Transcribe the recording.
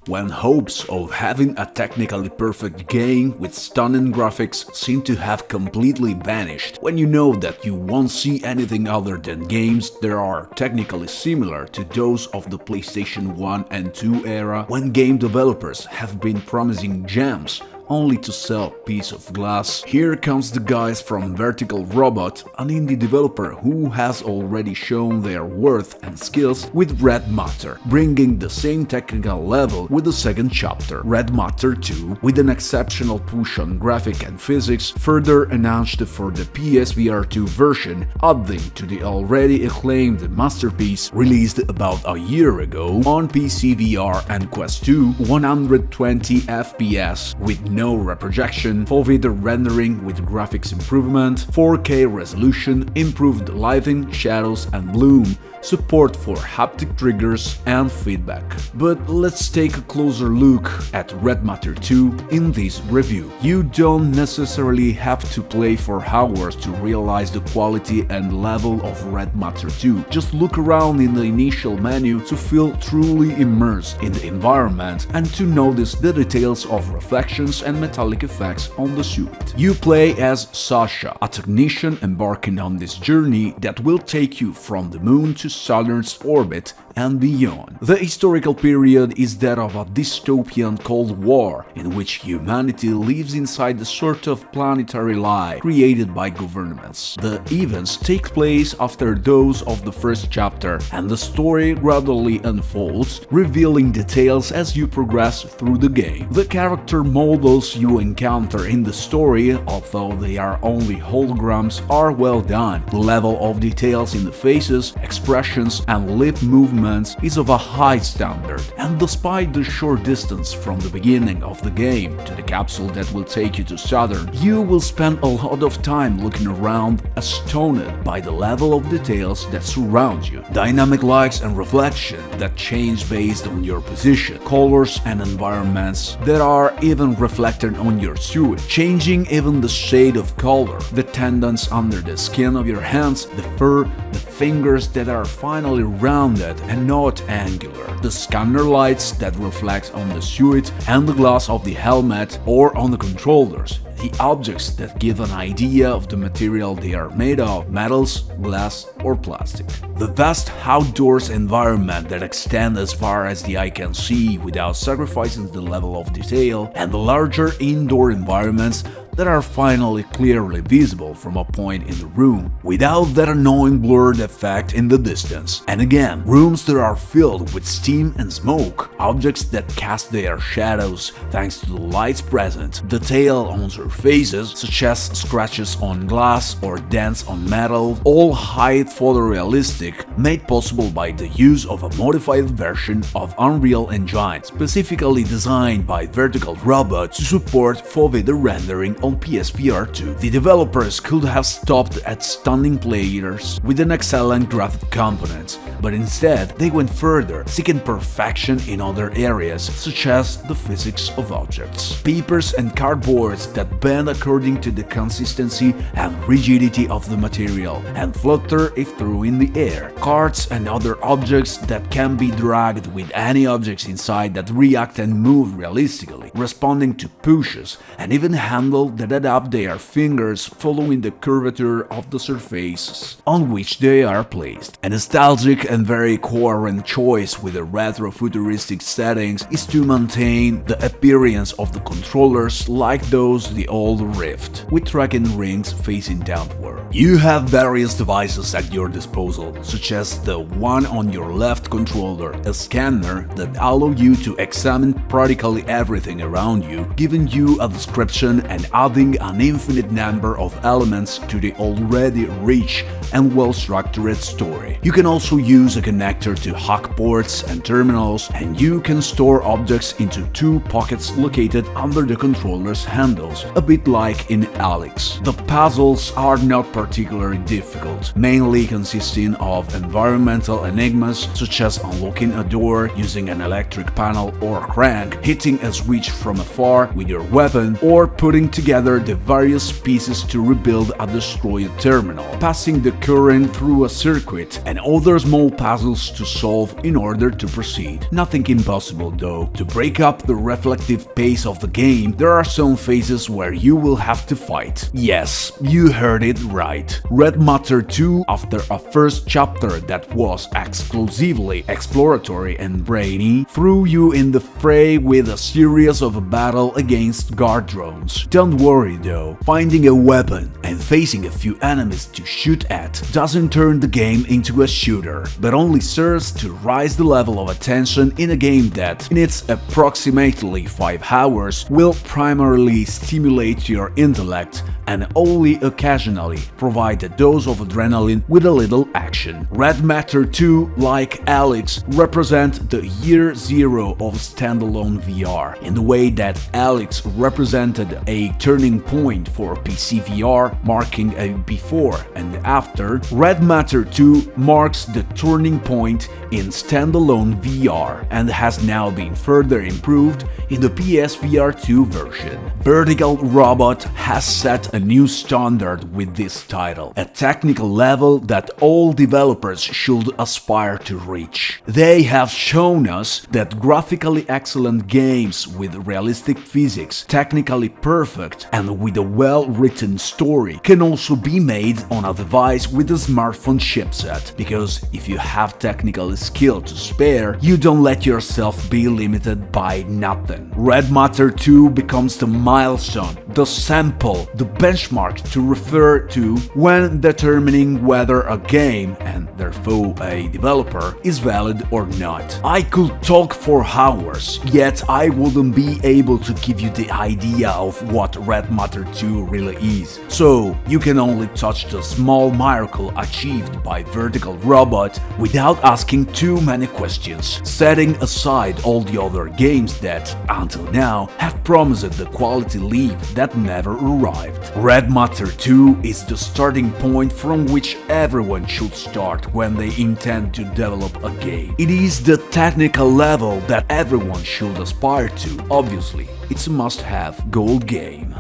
When hopes of having a technically perfect game with stunning graphics seem to have completely vanished, when you know that you won't see anything other than games that are technically similar to those of the PlayStation 1 and 2 era, when game developers have been promising gems only to sell piece of glass, here comes the guys from Vertical Robot, an indie developer who has already shown their worth and skills with Red Matter, bringing the same technical level with the second chapter. Red Matter 2, with an exceptional push on graphic and physics, further enhanced for the PSVR2 version, adding to the already acclaimed masterpiece released about a year ago on PC VR and Quest 2, 120 FPS with no reprojection, foveated rendering with graphics improvement, 4K resolution, improved lighting, shadows and bloom, support for haptic triggers and feedback. But let's take a closer look at Red Matter 2 in this review. You don't necessarily have to play for hours to realize the quality and level of Red Matter 2. Just look around in the initial menu to feel truly immersed in the environment and to notice the details of reflections and metallic effects on the suit. You play as Sasha, a technician embarking on this journey that will take you from the moon to Saturn's orbit and beyond. The historical period is that of a dystopian Cold War, in which humanity lives inside the sort of planetary lie created by governments. The events take place after those of the first chapter, and the story gradually unfolds, revealing details as you progress through the game. The character models you encounter in the story, although they are only holograms, are well done. The level of details in the faces, expressions and lip movements is of a high standard, and despite the short distance from the beginning of the game to the capsule that will take you to Saturn, you will spend a lot of time looking around, astounded by the level of details that surround you. Dynamic lights and reflection that change based on your position, colors and environments that are even reflected on your suit, changing even the shade of color, the tendons under the skin of your hands, the fur, the fingers that are finely rounded and not angular, the scanner lights that reflect on the suit and the glass of the helmet or on the controllers, the objects that give an idea of the material they are made of, metals, glass or plastic. The vast outdoors environment that extends as far as the eye can see without sacrificing the level of detail, and the larger indoor environments that are finally clearly visible from a point in the room, without that annoying blurred effect in the distance. And again, rooms that are filled with steam and smoke, objects that cast their shadows thanks to the lights present, detail on surfaces such as scratches on glass or dents on metal, all high photorealistic, made possible by the use of a modified version of Unreal Engine, specifically designed by Vertical Robot to support foveated rendering on PSVR2. The developers could have stopped at stunning players with an excellent graphic component, but instead they went further, seeking perfection in other areas, such as the physics of objects. Papers and cardboards that bend according to the consistency and rigidity of the material and flutter if thrown in the air. Cards and other objects that can be dragged with any objects inside that react and move realistically, responding to pushes, and even handle that adapt their fingers following the curvature of the surfaces on which they are placed. A nostalgic and very coherent choice with the retro-futuristic settings is to maintain the appearance of the controllers like those of the old Rift, with tracking rings facing downward. You have various devices at your disposal, such as the one on your left controller, a scanner that allows you to examine practically everything around you, giving you a description and adding an infinite number of elements to the already rich and well-structured story. You can also use a connector to hook ports and terminals, and you can store objects into two pockets located under the controller's handles, a bit like in Alex. The puzzles are not particularly difficult, mainly consisting of environmental enigmas such as unlocking a door using an electric panel or crank, hitting a switch from afar with your weapon, or putting together the various pieces to rebuild a destroyed terminal, passing the current through a circuit, and other small puzzles to solve in order to proceed. Nothing impossible though. To break up the reflective pace of the game, there are some phases where you will have to fight. Yes, you heard it right. Red Matter 2, after a first chapter that was exclusively exploratory and brainy, threw you in the fray with a series of battle against guard drones. Don't worry though, finding a weapon and facing a few enemies to shoot at doesn't turn the game into a shooter, but only serves to raise the level of attention in a game that, in its approximately 5 hours, will primarily stimulate your intellect and only occasionally provide a dose of adrenaline with a little action. Red Matter 2, like Alex, represent the year zero of standalone VR, in the way that Alex represented a turning point for PC VR, marking a before and after. Red Matter 2 marks the turning point in standalone VR and has now been further improved in the PSVR2 version. Vertical Robot has set a new standard with this title, a technical level that all developers should aspire to reach. They have shown us that graphically excellent games with realistic physics, technically perfect, and with a well-written story can also be made on a device with a smartphone chipset, because if you have technical skill to spare, you don't let yourself be limited by nothing. Red Matter 2 becomes the milestone, the sample, the benchmark to refer to when determining whether a game, and therefore a developer, is valid or not. I could talk for hours, yet I wouldn't be able to give you the idea of what Red Matter 2 really is. So you can only touch the small miracle achieved by Vertical Robot without asking too many questions, setting aside all the other games that, until now, have promised the quality leap that never arrived. Red Matter 2 is the starting point from which everyone should start when they intend to develop a game. It is the technical level that everyone should aspire to. Obviously, it's a must-have gold game.